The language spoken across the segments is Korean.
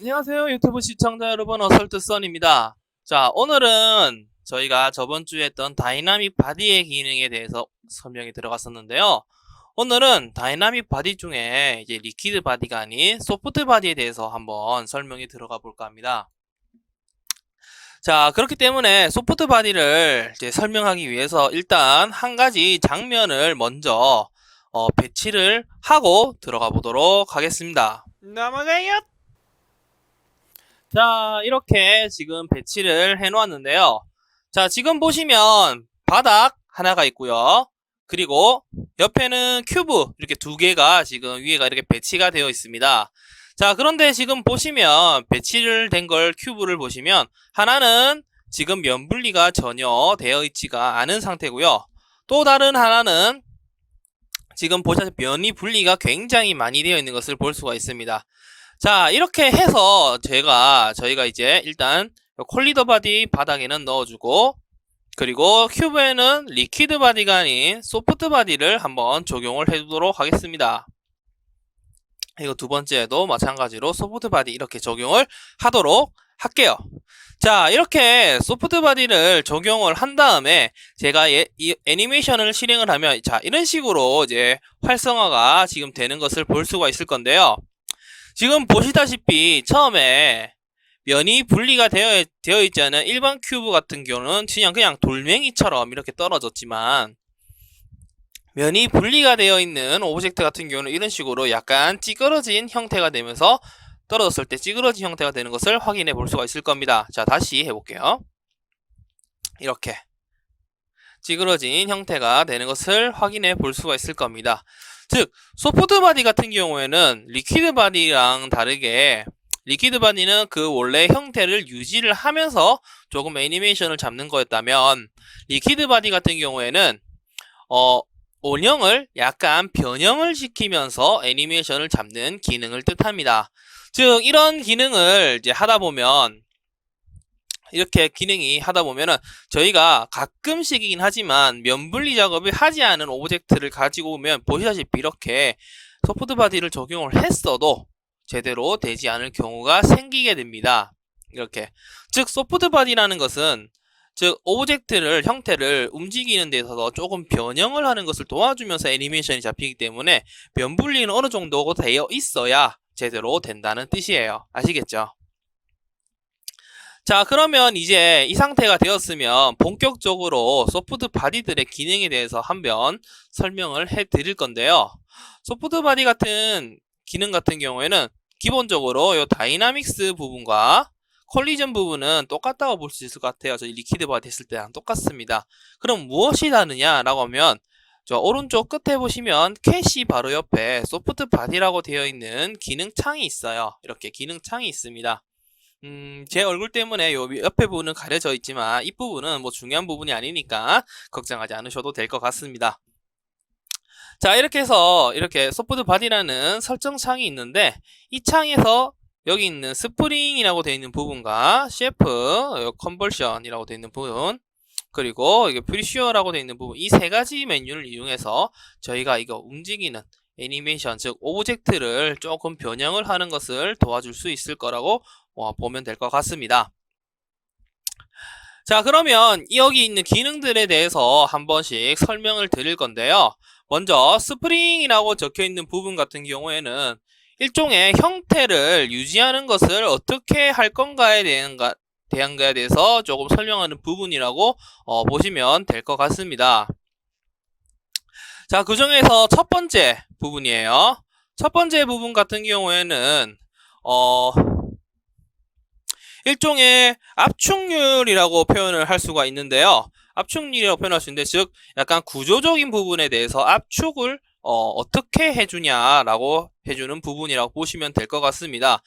안녕하세요 유튜브 시청자 여러분, 어설트썬입니다. 자, 오늘은 저희가 저번주에 했던 다이나믹 바디의 기능에 대해서 설명이 들어갔었는데요. 오늘은 다이나믹 바디 중에 이제 리퀴드 바디가 아닌 소프트 바디에 대해서 한번 설명이 들어가 볼까 합니다. 자, 그렇기 때문에 소프트 바디를 이제 설명하기 위해서 일단 한 가지 장면을 먼저 배치를 하고 들어가 보도록 하겠습니다. 넘어가요. 자, 이렇게 지금 배치를 해 놓았는데요. 자, 지금 보시면 바닥 하나가 있고요. 그리고 옆에는 큐브 이렇게 두 개가 지금 위에가 이렇게 배치가 되어 있습니다. 자, 그런데 지금 보시면 배치를 된 걸 큐브를 보시면 하나는 지금 면 분리가 전혀 되어 있지가 않은 상태고요. 또 다른 하나는 지금 보시다시피 면이 분리가 굉장히 많이 되어 있는 것을 볼 수가 있습니다. 자, 이렇게 해서 저희가 이제 일단 콜리더 바디 바닥에는 넣어주고, 그리고 큐브에는 리퀴드 바디가 아닌 소프트 바디를 한번 적용을 해주도록 하겠습니다. 이거 두 번째에도 마찬가지로 소프트 바디 이렇게 적용을 하도록 할게요. 자, 이렇게 소프트 바디를 적용을 한 다음에 제가 이 애니메이션을 실행을 하면 자, 이런 식으로 이제 활성화가 지금 되는 것을 볼 수가 있을 건데요. 지금 보시다시피 처음에 면이 분리가 되어 있지 않은 일반 큐브 같은 경우는 그냥 돌멩이처럼 이렇게 떨어졌지만, 면이 분리가 되어 있는 오브젝트 같은 경우는 이런 식으로 약간 찌그러진 형태가 되면서 떨어졌을 때 찌그러진 형태가 되는 것을 확인해 볼 수가 있을 겁니다. 자, 다시 해볼게요. 이렇게 찌그러진 형태가 되는 것을 확인해 볼 수가 있을 겁니다. 즉, 소프트 바디 같은 경우에는 리퀴드 바디랑 다르게 리퀴드 바디는 그 원래 형태를 유지를 하면서 조금 애니메이션을 잡는 거였다면, 리퀴드 바디 같은 경우에는 원형을 약간 변형을 시키면서 애니메이션을 잡는 기능을 뜻합니다. 즉, 이런 기능을 이제 하다 보면 이렇게 기능이 하다 보면은 저희가 가끔씩이긴 하지만 면 분리 작업을 하지 않은 오브젝트를 가지고 오면 보시다시피 이렇게 소프트 바디를 적용을 했어도 제대로 되지 않을 경우가 생기게 됩니다. 이렇게. 즉, 소프트 바디라는 것은 즉 오브젝트를 형태를 움직이는 데 있어서 조금 변형을 하는 것을 도와주면서 애니메이션이 잡히기 때문에 면 분리는 어느 정도 되어 있어야 제대로 된다는 뜻이에요. 아시겠죠? 자, 그러면 이제 이 상태가 되었으면 본격적으로 소프트 바디들의 기능에 대해서 한번 설명을 해 드릴 건데요. 소프트 바디 같은 기능 같은 경우에는 기본적으로 이 다이나믹스 부분과 콜리전 부분은 똑같다고 볼 수 있을 것 같아요. 저희 리퀴드 바디 했을 때랑 똑같습니다. 그럼 무엇이 다르냐라고 하면 저 오른쪽 끝에 보시면 캐시 바로 옆에 소프트 바디라고 되어 있는 기능창이 있어요. 이렇게 기능창이 있습니다. 제 얼굴 때문에 요 옆에 부분은 가려져 있지만 이 부분은 뭐 중요한 부분이 아니니까 걱정하지 않으셔도 될 것 같습니다. 자, 이렇게 해서 이렇게 소프트 바디라는 설정 창이 있는데, 이 창에서 여기 있는 스프링이라고 되어 있는 부분과 셰프, 컨버션이라고 되어 있는 부분, 그리고 이게 프리슈어라고 되어 있는 부분, 이 세 가지 메뉴를 이용해서 저희가 이거 움직이는 애니메이션, 즉 오브젝트를 조금 변형을 하는 것을 도와줄 수 있을 거라고 보면 될 것 같습니다. 자, 그러면 여기 있는 기능들에 대해서 한 번씩 설명을 드릴 건데요. 먼저 스프링이라고 적혀 있는 부분 같은 경우에는 일종의 형태를 유지하는 것을 어떻게 할 건가에 대한 거에 대해서 조금 설명하는 부분이라고 보시면 될 것 같습니다. 자, 그 중에서 첫 번째 부분이에요. 첫 번째 부분 같은 경우에는 일종의 압축률이라고 표현을 할 수가 있는데요. 압축률이라고 표현할 수 있는데, 즉 약간 구조적인 부분에 대해서 압축을 어떻게 해주냐라고 해주는 부분이라고 보시면 될 것 같습니다.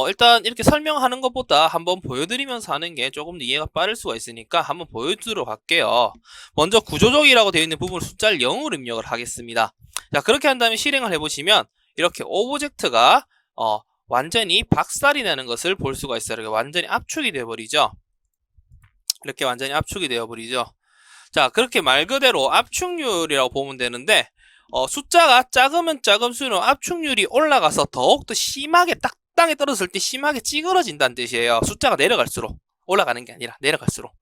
일단 이렇게 설명하는 것보다 한번 보여드리면서 하는 게 조금 더 이해가 빠를 수가 있으니까 한번 보여드리도록 할게요. 먼저 구조적이라고 되어 있는 부분을 숫자를 0으로 입력을 하겠습니다. 자, 그렇게 한 다음에 실행을 해보시면 이렇게 오브젝트가 완전히 박살이 나는 것을 볼 수가 있어요. 이렇게 완전히 압축이 되어버리죠. 이렇게 완전히 압축이 되어버리죠. 자, 그렇게 말 그대로 압축률이라고 보면 되는데, 숫자가 작으면 작을수록 압축률이 올라가서 더욱더 심하게 딱 땅에 떨어졌을 때 심하게 찌그러진다는 뜻이에요. 숫자가 내려갈수록. 올라가는 게 아니라 내려갈수록.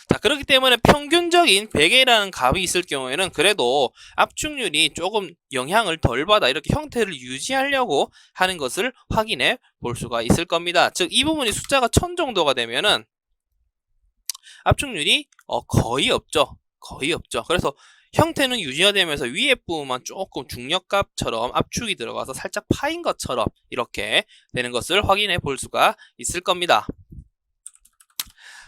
자, 그렇기 때문에 평균적인 100이라는 값이 있을 경우에는 그래도 압축률이 조금 영향을 덜 받아 이렇게 형태를 유지하려고 하는 것을 확인해 볼 수가 있을 겁니다. 즉, 이 부분이 숫자가 1000 정도가 되면은 압축률이 거의 없죠. 거의 없죠. 그래서 형태는 유지가 되면서 위에 부분만 조금 중력값처럼 압축이 들어가서 살짝 파인 것처럼 이렇게 되는 것을 확인해 볼 수가 있을 겁니다.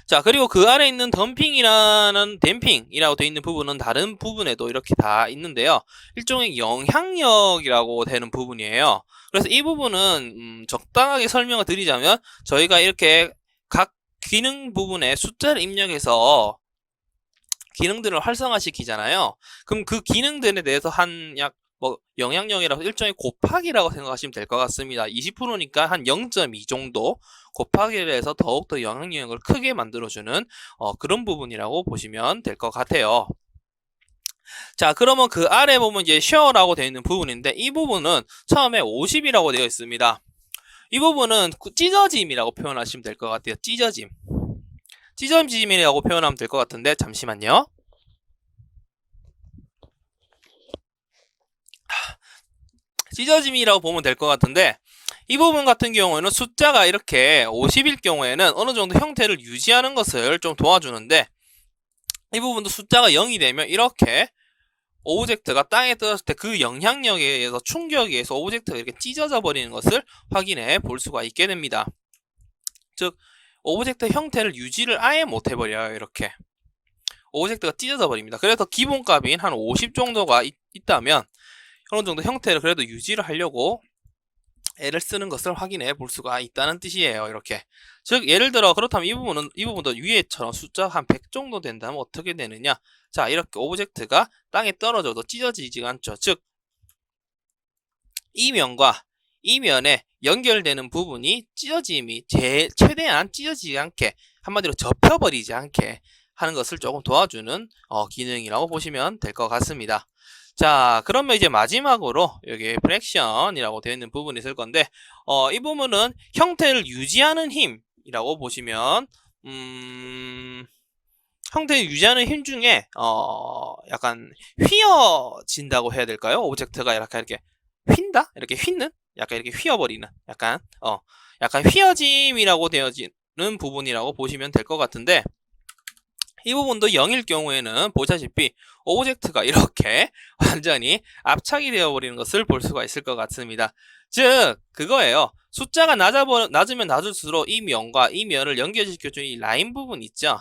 자, 그리고 그 아래 있는 덤핑이라는 댐핑이라고 되어 있는 부분은 다른 부분에도 이렇게 다 있는데요. 일종의 영향력이라고 되는 부분이에요. 그래서 이 부분은 적당하게 설명을 드리자면 저희가 이렇게 각 기능 부분에 숫자를 입력해서 기능들을 활성화시키잖아요. 그럼 그 기능들에 대해서 영향력이라서 일종의 곱하기라고 생각하시면 될 것 같습니다. 20%니까 한 0.2 정도 곱하기를 해서 더욱더 영향력을 크게 만들어주는 그런 부분이라고 보시면 될 것 같아요. 자, 그러면 그 아래 보면 이제 share라고 되어 있는 부분인데 이 부분은 처음에 50이라고 되어 있습니다. 이 부분은 찢어짐이라고 표현하시면 될 것 같아요. 찢어짐. 찢어짐이라고 표현하면 될 것 같은데 잠시만요. 찢어짐이라고 보면 될 것 같은데 이 부분 같은 경우에는 숫자가 이렇게 50일 경우에는 어느 정도 형태를 유지하는 것을 좀 도와주는데 이 부분도 숫자가 0이 되면 이렇게 오브젝트가 땅에 떨어졌을 때 그 영향력에 의해서 충격에 의해서 오브젝트가 이렇게 찢어져 버리는 것을 확인해 볼 수가 있게 됩니다. 즉 오브젝트 형태를 유지를 아예 못 해버려요. 이렇게 오브젝트가 찢어져 버립니다. 그래서 기본값인 한 50 정도가 있다면 어느 정도 형태를 그래도 유지를 하려고 애를 쓰는 것을 확인해 볼 수가 있다는 뜻이에요. 이렇게. 즉, 예를 들어, 그렇다면 이 부분도 위에처럼 숫자가 한 100 정도 된다면 어떻게 되느냐? 자, 이렇게 오브젝트가 땅에 떨어져도 찢어지지가 않죠. 즉, 이 면과 이 면에 연결되는 부분이 찢어짐이 최대한 찢어지지 않게, 한마디로 접혀버리지 않게 하는 것을 조금 도와주는 기능이라고 보시면 될 것 같습니다. 자, 그러면 이제 마지막으로 여기 프랙션이라고 되어 있는 부분이 있을 건데 이 부분은 형태를 유지하는 힘이라고 보시면 형태를 유지하는 힘 중에 약간 휘어진다고 해야 될까요? 오브젝트가 이렇게 휜다? 이렇게 휘는? 약간 이렇게 휘어버리는 약간 휘어짐이라고 되어지는 부분이라고 보시면 될 것 같은데 이 부분도 0일 경우에는 보시다시피 오브젝트가 이렇게 완전히 압착이 되어버리는 것을 볼 수가 있을 것 같습니다. 즉 그거예요. 숫자가 낮으면 낮을수록 이 면과 이 면을 연결시켜주는 이 라인 부분 있죠.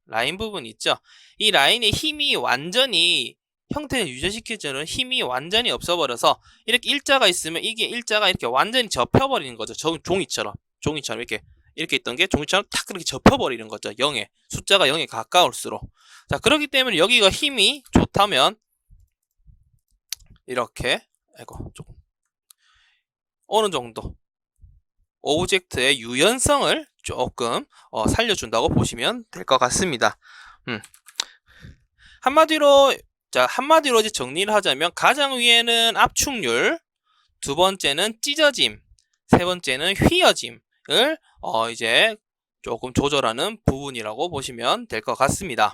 라인 부분 있죠. 이 라인의 힘이 완전히 형태를 유지시켜주는 힘이 완전히 없어버려서 이렇게 일자가 있으면 이게 일자가 이렇게 완전히 접혀버리는 거죠. 종이처럼 이렇게 있던 게 종이처럼 탁 그렇게 접혀버리는 거죠. 0에. 숫자가 0에 가까울수록. 자, 그렇기 때문에 여기가 힘이 좋다면 이렇게 조금 어느 정도 오브젝트의 유연성을 조금 살려준다고 보시면 될 것 같습니다. 한마디로 이제 정리를 하자면 가장 위에는 압축률, 두 번째는 찢어짐, 세 번째는 휘어짐을 이제 조금 조절하는 부분이라고 보시면 될 것 같습니다.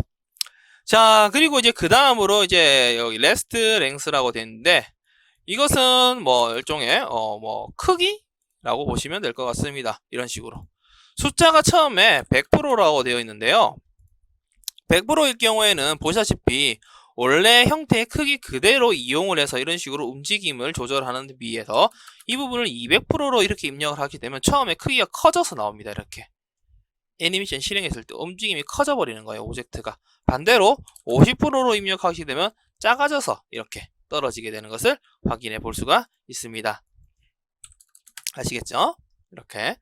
자, 그리고 이제 그 다음으로 이제 여기 레스트 랭스라고 되는데 이것은 뭐 일종의 크기라고 보시면 될 것 같습니다. 이런 식으로 숫자가 처음에 100%라고 되어 있는데요. 100%일 경우에는 보시다시피 원래 형태의 크기 그대로 이용을 해서 이런 식으로 움직임을 조절하는 데 비해서 이 부분을 200%로 이렇게 입력을 하게 되면 처음에 크기가 커져서 나옵니다. 이렇게 애니메이션 실행했을 때 움직임이 커져 버리는 거예요. 오브젝트가. 반대로 50%로 입력하게 되면 작아져서 이렇게 떨어지게 되는 것을 확인해 볼 수가 있습니다. 아시겠죠? 이렇게.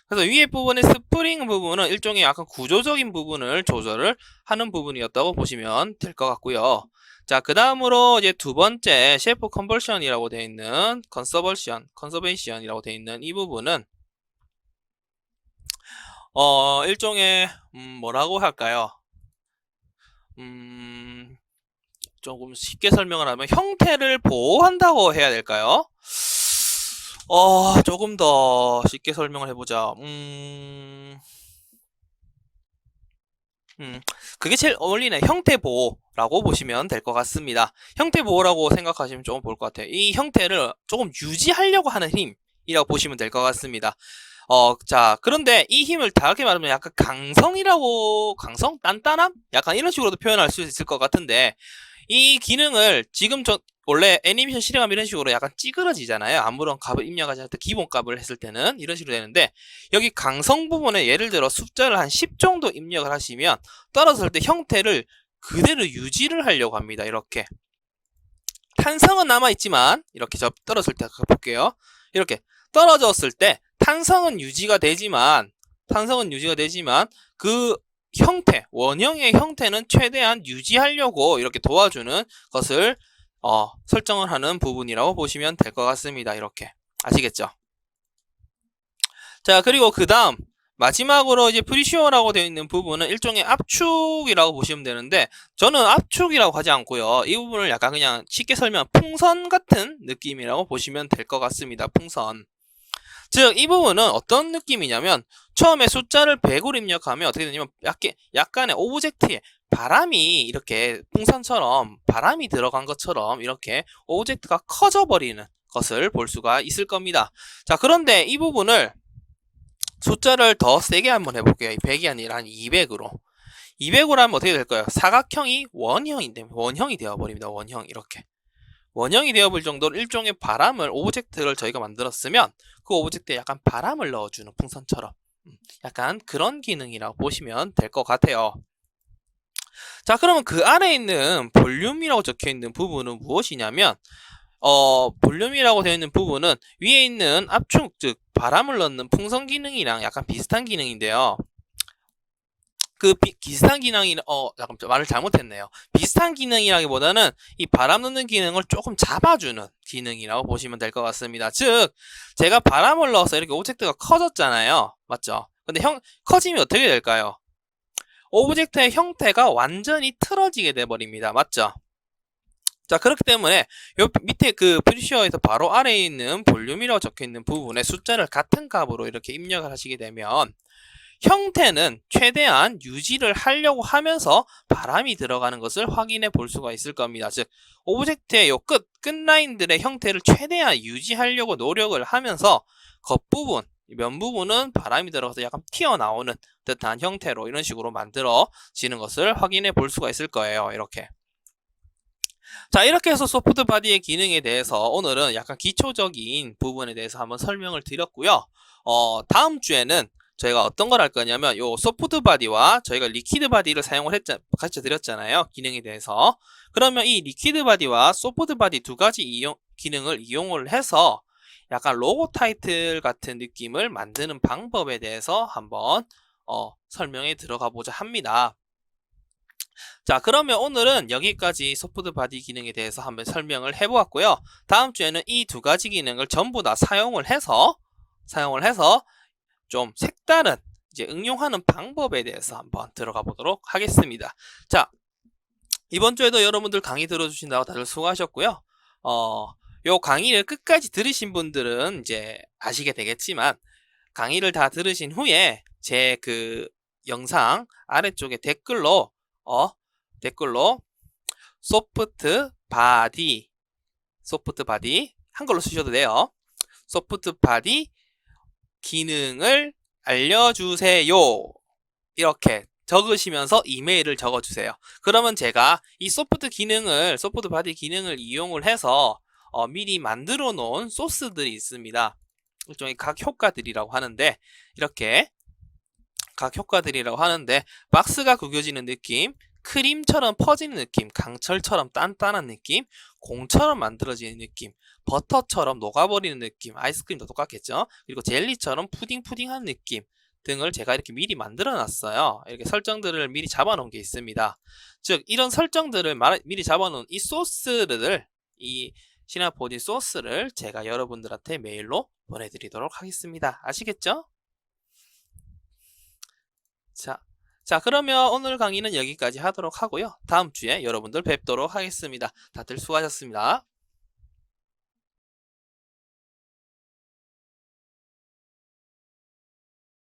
그래서 위에 부분의 스프링 부분은 일종의 약간 구조적인 부분을 조절을 하는 부분이었다고 보시면 될 것 같고요. 자, 그 다음으로 이제 두 번째 셰프 컨버션이라고 되어 있는 컨서베이션이라고 되어 있는 이 부분은 일종의 뭐라고 할까요? 조금 쉽게 설명을 하면 형태를 보호한다고 해야 될까요? 조금 더 쉽게 설명을 해보자. 그게 제일 어울리는 형태보호라고 보시면 될 것 같습니다. 형태보호라고 생각하시면 조금 볼 것 같아요. 이 형태를 조금 유지하려고 하는 힘이라고 보시면 될 것 같습니다. 자, 그런데 이 힘을 다르게 말하면 약간 강성이라고, 강성? 단단함? 약간 이런 식으로도 표현할 수 있을 것 같은데, 이 기능을 지금 원래 애니메이션 실행하면 이런 식으로 약간 찌그러지잖아요. 아무런 값을 입력하지 않을 때 기본값을 했을 때는 이런 식으로 되는데, 여기 강성 부분에 예를 들어 숫자를 한 10 정도 입력을 하시면 떨어졌을 때 형태를 그대로 유지를 하려고 합니다. 이렇게. 탄성은 남아있지만, 이렇게 떨어졌을 때 볼게요. 이렇게 떨어졌을 때 탄성은 유지가 되지만, 그 형태, 원형의 형태는 최대한 유지하려고 이렇게 도와주는 것을 설정을 하는 부분이라고 보시면 될 것 같습니다. 이렇게. 아시겠죠? 자, 그리고 그 다음 마지막으로 이제 프리시오라고 되어 있는 부분은 일종의 압축이라고 보시면 되는데, 저는 압축이라고 하지 않고요. 이 부분을 약간 그냥 쉽게 설명, 풍선 같은 느낌이라고 보시면 될 것 같습니다. 풍선. 즉, 이 부분은 어떤 느낌이냐면, 처음에 숫자를 100으로 입력하면 어떻게 되냐면, 약간의 오브젝트에 바람이 이렇게 풍선처럼 바람이 들어간 것처럼 이렇게 오브젝트가 커져 버리는 것을 볼 수가 있을 겁니다. 자, 그런데 이 부분을 숫자를 더 세게 한번 해볼게요. 100이 아니라 한 200으로. 200으로 하면 어떻게 될까요? 사각형이 원형이 되어버립니다. 원형, 이렇게. 원형이 되어볼 정도로 일종의 오브젝트를 저희가 만들었으면 그 오브젝트에 약간 바람을 넣어주는 풍선처럼 약간 그런 기능이라고 보시면 될 것 같아요. 자, 그러면 그 아래에 있는 볼륨이라고 적혀있는 부분은 무엇이냐면, 볼륨이라고 되어 있는 부분은 위에 있는 압축, 즉 바람을 넣는 풍선 기능이랑 약간 비슷한 기능인데요. 그 비슷한 기능이 잠깐 말을 잘못했네요. 비슷한 기능이라기보다는 이 바람 넣는 기능을 조금 잡아주는 기능이라고 보시면 될 것 같습니다. 즉, 제가 바람을 넣어서 이렇게 오브젝트가 커졌잖아요. 맞죠? 근데 커지면 어떻게 될까요? 오브젝트의 형태가 완전히 틀어지게 돼버립니다. 맞죠? 자, 그렇기 때문에 요 밑에 그 프리시어에서 바로 아래에 있는 볼륨이라고 적혀 있는 부분에 숫자를 같은 값으로 이렇게 입력을 하시게 되면 형태는 최대한 유지를 하려고 하면서 바람이 들어가는 것을 확인해 볼 수가 있을 겁니다. 즉, 오브젝트의 요 끝라인들의 형태를 최대한 유지하려고 노력을 하면서 겉부분, 면 부분은 바람이 들어가서 약간 튀어나오는 듯한 형태로 이런 식으로 만들어지는 것을 확인해 볼 수가 있을 거예요. 이렇게. 자, 이렇게 해서 소프트 바디의 기능에 대해서 오늘은 약간 기초적인 부분에 대해서 한번 설명을 드렸고요. 다음 주에는 저희가 어떤 걸 할 거냐면 요 소프트 바디와 저희가 리퀴드 바디를 사용을 가르쳐 드렸잖아요. 기능에 대해서. 그러면 이 리퀴드 바디와 소프트 바디 두 가지 기능을 이용을 해서 약간 로고 타이틀 같은 느낌을 만드는 방법에 대해서 한번 설명에 들어가 보자 합니다. 자, 그러면 오늘은 여기까지 소프트 바디 기능에 대해서 한번 설명을 해보았고요. 다음 주에는 이 두 가지 기능을 전부 다 사용을 해서 좀 색다른 이제 응용하는 방법에 대해서 한번 들어가 보도록 하겠습니다. 자, 이번 주에도 여러분들 강의 들어주신다고 다들 수고하셨고요. 요 강의를 끝까지 들으신 분들은 이제 아시게 되겠지만, 강의를 다 들으신 후에 제 그 영상 아래쪽에 댓글로 소프트 바디 한글로 쓰셔도 돼요. 소프트 바디 기능을 알려주세요. 이렇게 적으시면서 이메일을 적어주세요. 그러면 제가 이 소프트 바디 기능을 이용을 해서 미리 만들어 놓은 소스들이 있습니다. 일종의 각 효과들이라고 하는데, 이렇게 각 효과들이라고 하는데, 박스가 구겨지는 느낌, 크림처럼 퍼지는 느낌, 강철처럼 단단한 느낌, 공처럼 만들어지는 느낌, 버터처럼 녹아버리는 느낌, 아이스크림도 똑같겠죠? 그리고 젤리처럼 푸딩푸딩한 느낌 등을 제가 이렇게 미리 만들어 놨어요. 이렇게 설정들을 미리 잡아 놓은 게 있습니다. 즉, 이런 설정들을 미리 잡아 놓은 이 소스를, 이 시나포디 소스를 제가 여러분들한테 메일로 보내드리도록 하겠습니다. 아시겠죠? 자, 그러면 오늘 강의는 여기까지 하도록 하고요. 다음 주에 여러분들 뵙도록 하겠습니다. 다들 수고하셨습니다.